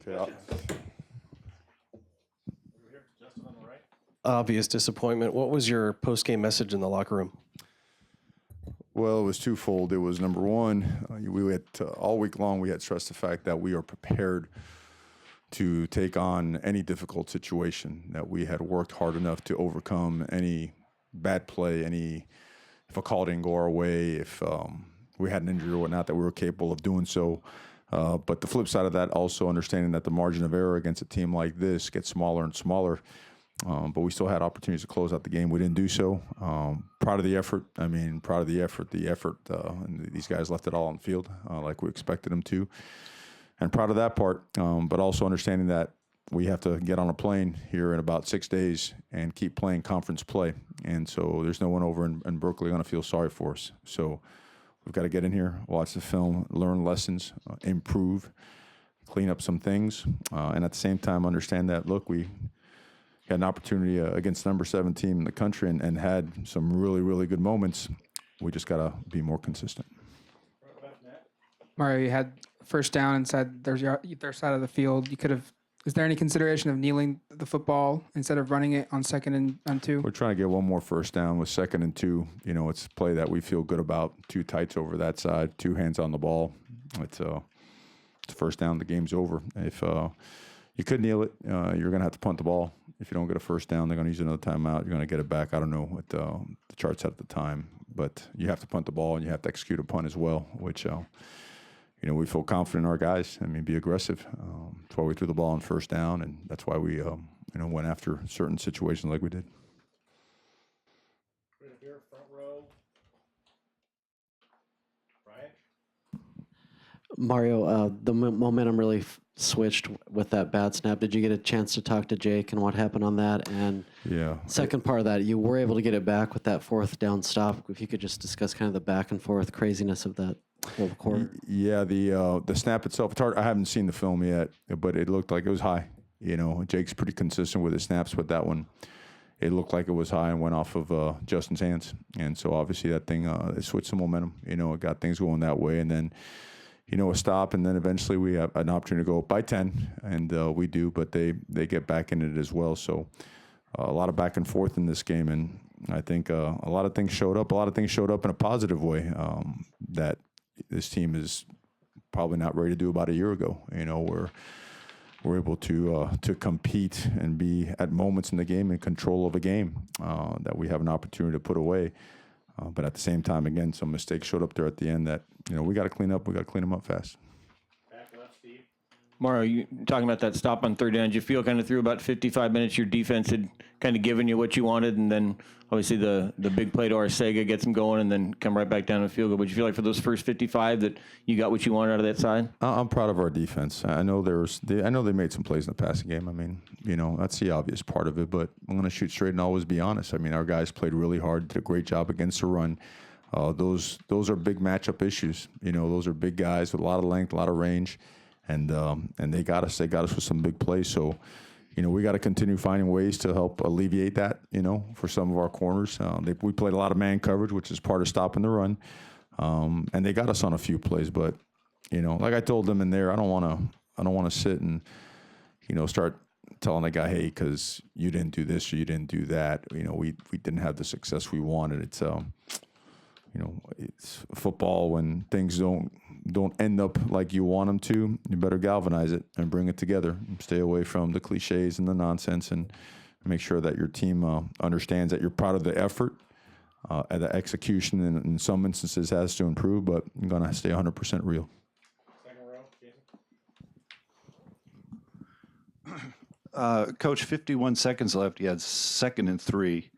Okay. Obvious disappointment. What was your post-game message in the locker room? Well, it was twofold. It was number one, we had all week long we had stressed the fact that we are prepared to take on any difficult situation, that we had worked hard enough to overcome any bad play, if a call didn't go our way, if we had an injury or whatnot, that we were capable of doing so. But the flip side of that, also understanding that the margin of error against a team like this gets smaller and smaller. But we still had opportunities to close out the game. We didn't do so. Proud of the effort. Proud of the effort. And these guys left it all on the field like we expected them to. And proud of that part, but also understanding that we have to get on a plane here in about 6 days and keep playing conference play. And so there's no one over in Berkeley going to feel sorry for us. So we've got to get in here, watch the film, learn lessons, improve, clean up some things, and at the same time understand that, look, we had an opportunity against the number 7 team in the country and had some really, really good moments. We just got to be more consistent. Mario, you had first down inside their side of the field. You could have. Is there any consideration of kneeling the football instead of running it on 2nd and 2? We're trying to get one more first down with 2nd and 2. It's a play that we feel good about. 2 tights over that side, 2 hands on the ball. It's first down. The game's over. If you could kneel it, you're going to have to punt the ball. If you don't get a first down, they're going to use another timeout. You're going to get it back. I don't know what the charts had at the time, but you have to punt the ball and you have to execute a punt as well, which we feel confident in our guys. Be aggressive. That's why we threw the ball on first down, and that's why we went after certain situations like we did. Right up here, front row. Brian? Mario, the momentum really switched with that bad snap. Did you get a chance to talk to Jake and what happened on that? And yeah, second part of that, you were able to get it back with that 4th down stop. If you could just discuss kind of the back and forth craziness of that whole quarter. Yeah, the snap itself, it's hard. I haven't seen the film yet, but it looked like it was high. Jake's pretty consistent with his snaps, but that one, it looked like it was high and went off of Justin's hands. And so obviously that thing, it switched the momentum. It got things going that way. And then, a stop, and then eventually we have an opportunity to go up by 10, and we do, but they get back in it as well. So a lot of back and forth in this game, and I think a lot of things showed up. A lot of things showed up in a positive way that this team is probably not ready to do about a year ago. We're able to compete and be at moments in the game in control of a game that we have an opportunity to put away. But at the same time, again, some mistakes showed up there at the end that, we got to clean up. We got to clean them up fast. Back left, Steve. Mario, you talking about that stop on 3rd down? Did you feel kind of through about 55 minutes your defense had kind of given you what you wanted, and then obviously the big play to Arcega gets them going and then come right back down to field goal? But you feel like for those first 55 that you got what you wanted out of that side? I'm proud of our defense. I know they made some plays in the passing game. That's the obvious part of it, but I'm going to shoot straight and always be honest. Our guys played really hard, did a great job against the run. Those are big matchup issues. Those are big guys with a lot of length, a lot of range, and they got us. They got us with some big plays. So, we got to continue finding ways to help alleviate that. For some of our corners, we played a lot of man coverage, which is part of stopping the run, and they got us on a few plays. But like I told them in there, I don't want to sit and start telling the guy, hey, because you didn't do this or you didn't do that. We didn't have the success we wanted. It's it's football. When things don't end up like you want them to, you better galvanize it and bring it together and stay away from the cliches and the nonsense, and make sure that your team understands that you're proud of the effort. And the execution in some instances has to improve, but you're going to stay 100% real. Second row, Jason. Coach, 51 seconds left. You had 2nd and 3.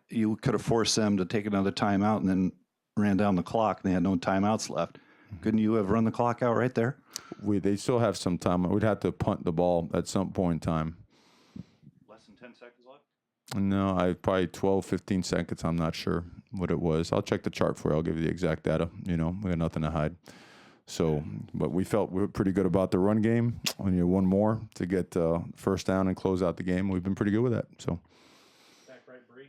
You could have forced them to take another timeout and then ran down the clock, and they had no timeouts left. Couldn't you have run the clock out right there? They still have some time. We'd have to punt the ball at some point in time. Less than 10 seconds left? No, probably 12, 15 seconds. I'm not sure what it was. I'll check the chart for you. I'll give you the exact data. We got nothing to hide. So, but we felt we were pretty good about the run game. We need one more to get first down and close out the game. We've been pretty good with that. So. Back right, Bree.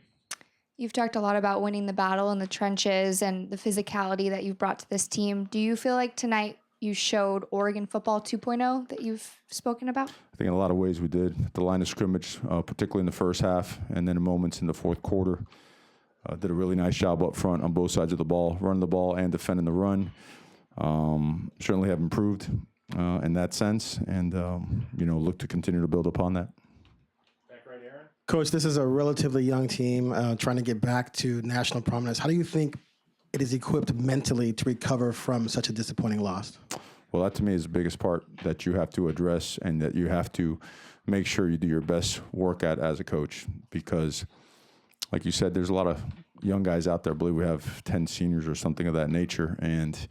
You've talked a lot about winning the battle in the trenches and the physicality that you've brought to this team. Do you feel like tonight you showed Oregon football 2.0 that you've spoken about? I think in a lot of ways we did. At the line of scrimmage, particularly in the first half, and then in moments in the fourth quarter. Did a really nice job up front on both sides of the ball, running the ball and defending the run. Certainly have improved in that sense, and look to continue to build upon that. Back right, Aaron. Coach, this is a relatively young team trying to get back to national prominence. How do you think it is equipped mentally to recover from such a disappointing loss? Well, that to me is the biggest part that you have to address and that you have to make sure you do your best work at as a coach, because like you said, there's a lot of young guys out there. I believe we have 10 seniors or something of that nature, and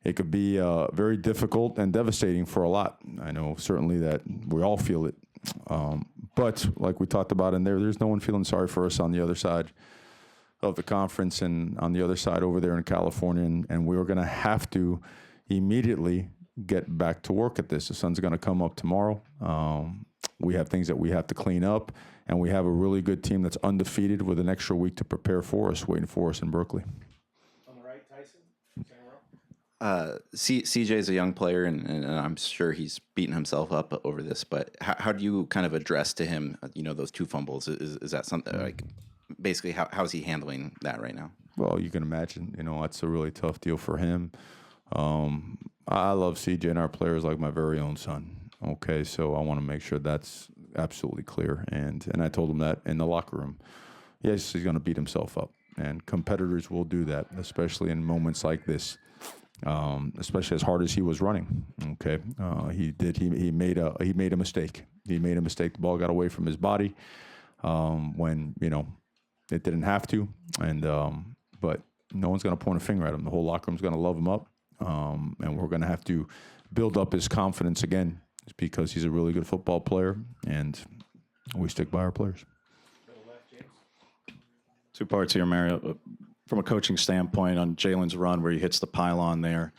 it could be very difficult and devastating for a lot. I know certainly that we all feel it. But like we talked about in there's no one feeling sorry for us on the other side of the conference and on the other side over there in California. And we are going to have to immediately get back to work at this. The sun's going to come up tomorrow. We have things that we have to clean up, and we have a really good team that's undefeated with an extra week to prepare for us, waiting for us in Berkeley. On the right, Tyson. Center row. CJ is a young player, and I'm sure he's beaten himself up over this. But how do you kind of address to him, those 2 fumbles? Is that something like basically how's he handling that right now? Well, you can imagine, that's a really tough deal for him. I love CJ and our players like my very own son. Okay, so I want to make sure that's absolutely clear. And I told him that in the locker room. Yes, he's going to beat himself up. And competitors will do that, especially in moments like this, especially as hard as he was running. Okay, he made a mistake. He made a mistake. The ball got away from his body when, it didn't have to. And but no one's going to point a finger at him. The whole locker room's going to love him up. And we're going to have to build up his confidence again. It's because he's a really good football player, and we stick by our players. Two parts here, Mario. From a coaching standpoint, on Jalen's run where he hits the pylon there,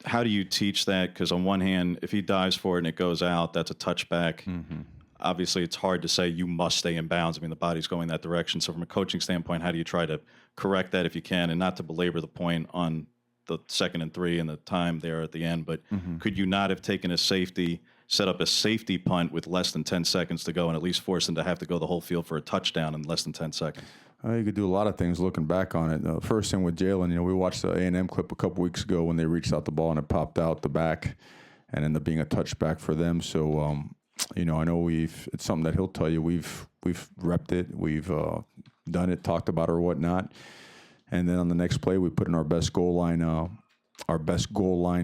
how do you teach that? Because on one hand, if he dives for it and it goes out, that's a touchback. Mm-hmm. Obviously, it's hard to say you must stay in bounds. I mean, the body's going that direction. So from a coaching standpoint, how do you try to correct that if you can? And not to belabor the point on the 2nd and 3 and the time there at the end, but could you not have taken a safety, set up a safety punt with less than 10 seconds to go and at least force them to have to go the whole field for a touchdown in less than 10 seconds? You could do a lot of things looking back on it. First thing with Jalen, we watched the A&M clip a couple weeks ago when they reached out the ball and it popped out the back and ended up being a touchback for them. So, I know it's something that he'll tell you. We've repped it. We've done it, talked about it or whatnot. And then on the next play, we put in our best goal line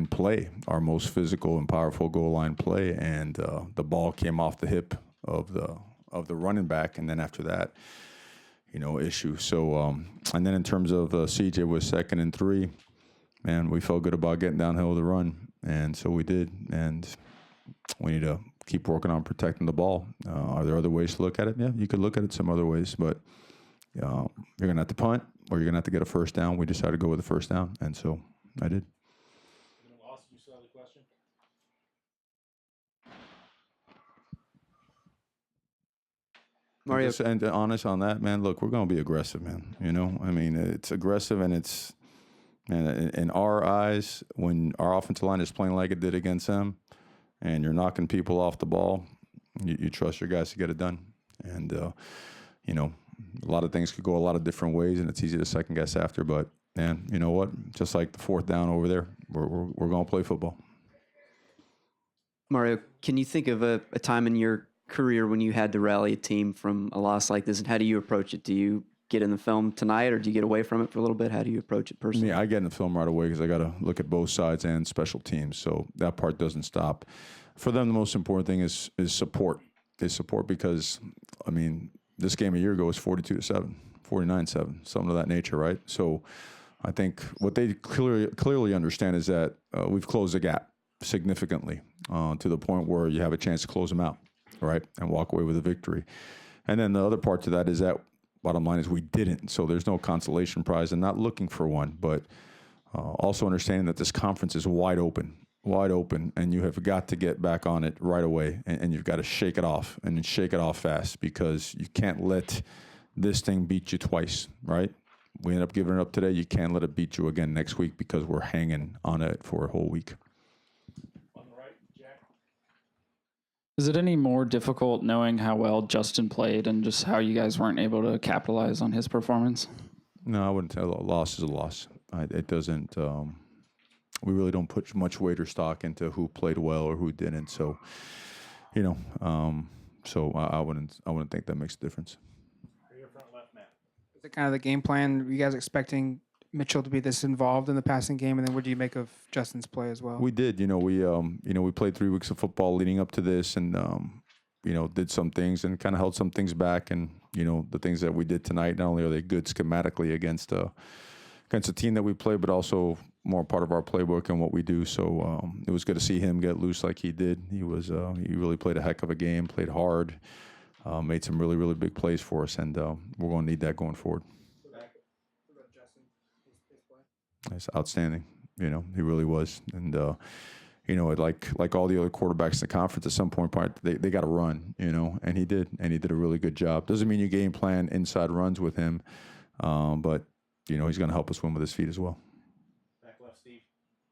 play, our most physical and powerful goal line play, and the ball came off the hip of the running back, and then after that, issue. So, and then in terms of CJ was 2nd and 3, man, we felt good about getting downhill the run, and so we did, and we need to keep working on protecting the ball. Are there other ways to look at it? Yeah, you could look at it some other ways, but you're going to have to punt or you're going to have to get a first down. We decided to go with the first down, and so I did. Austin, you still have the question? Mario, And honest on that, man, look, we're going to be aggressive, man. I mean, it's aggressive, and it's, man, in our eyes, when our offensive line is playing like it did against them, and you're knocking people off the ball, you trust your guys to get it done. And, a lot of things could go a lot of different ways, and it's easy to second guess after. But, man, you know what? Just like the 4th down over there, we're going to play football. Mario, can you think of a time in your career when you had to rally a team from a loss like this, and how do you approach it? Do you get in the film tonight, or do you get away from it for a little bit? How do you approach it personally? I get in the film right away because I got to look at both sides and special teams, so that part doesn't stop. For them, the most important thing is support. Is support because, I mean, this game a year ago was 42-7, 49-7, something of that nature, right? So I think what they clearly understand is that we've closed the gap significantly to the point where you have a chance to close them out, right, and walk away with a victory. And then the other part to that is that bottom line is we didn't. So there's no consolation prize and not looking for one, but also understanding that this conference is wide open, and you have got to get back on it right away, and you've got to shake it off, and shake it off fast, because you can't let this thing beat you twice, right? We end up giving it up today. You can't let it beat you again next week because we're hanging on it for a whole week. Is it any more difficult knowing how well Justin played and just how you guys weren't able to capitalize on his performance? No, I wouldn't say a loss is a loss. It doesn't. We really don't put much weight or stock into who played well or who didn't. So, so I wouldn't think that makes a difference. Is it kind of the game plan? Were you guys expecting Mitchell to be this involved in the passing game, and then what do you make of Justin's play as well? We did. We played 3 weeks of football leading up to this, and did some things and kind of held some things back. And the things that we did tonight, not only are they good schematically against a team that we play, but also more part of our playbook and what we do. So it was good to see him get loose like he did. He really played a heck of a game, played hard, made some really, really big plays for us, and we're going to need that going forward. It's outstanding. He really was. And, like all the other quarterbacks in the conference, at some point, they got to run, and he did. And he did a really good job. Doesn't mean you game plan inside runs with him, but, he's going to help us win with his feet as well. Back left, Steve.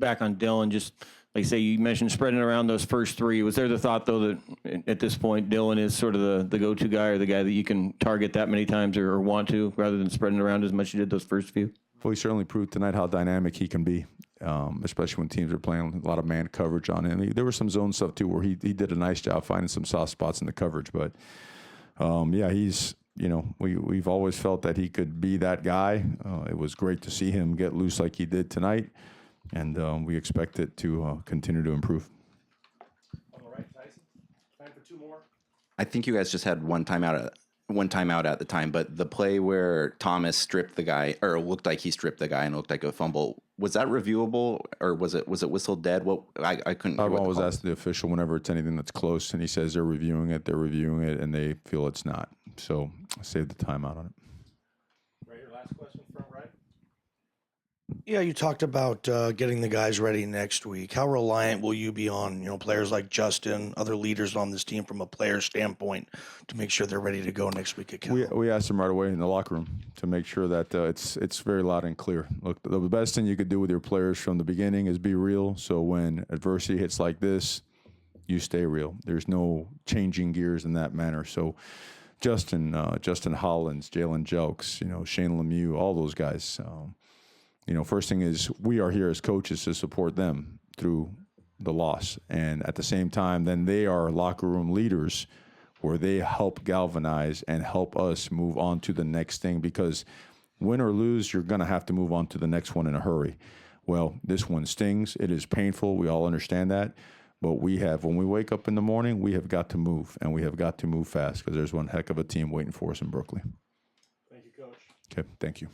Back on Dylan, just like say you mentioned spreading around those first 3. Was there the thought, though, that at this point Dylan is sort of the go-to guy or the guy that you can target that many times or want to rather than spreading around as much as you did those first few? Well, he certainly proved tonight how dynamic he can be, especially when teams are playing a lot of man coverage on him. There was some zone stuff, too, where he did a nice job finding some soft spots in the coverage. But, he's, we've always felt that he could be that guy. It was great to see him get loose like he did tonight, and we expect it to continue to improve. On the right, Tyson. Time for 2 more. I think you guys just had one timeout at the time, but the play where Thomas stripped the guy, or it looked like he stripped the guy and it looked like a fumble, was that reviewable, or was it whistled dead? What I couldn't. I've always asked the official whenever it's anything that's close, and he says they're reviewing it, and they feel it's not. So I saved the timeout on it. Right, your last question, front right. Yeah, you talked about getting the guys ready next week. How reliant will you be on, players like Justin, other leaders on this team from a player standpoint to make sure they're ready to go next week at Cal? We asked them right away in the locker room to make sure that it's very loud and clear. Look, the best thing you could do with your players from the beginning is be real. So when adversity hits like this, you stay real. There's no changing gears in that manner. So Justin Hollins, Jalen Jelks, Shane Lemieux, all those guys. First thing is we are here as coaches to support them through the loss. And at the same time, then they are locker room leaders where they help galvanize and help us move on to the next thing, because win or lose, you're going to have to move on to the next one in a hurry. Well, this one stings. It is painful. We all understand that. But when we wake up in the morning, we have got to move, and we have got to move fast, because there's one heck of a team waiting for us in Berkeley. Thank you, Coach. Okay, thank you.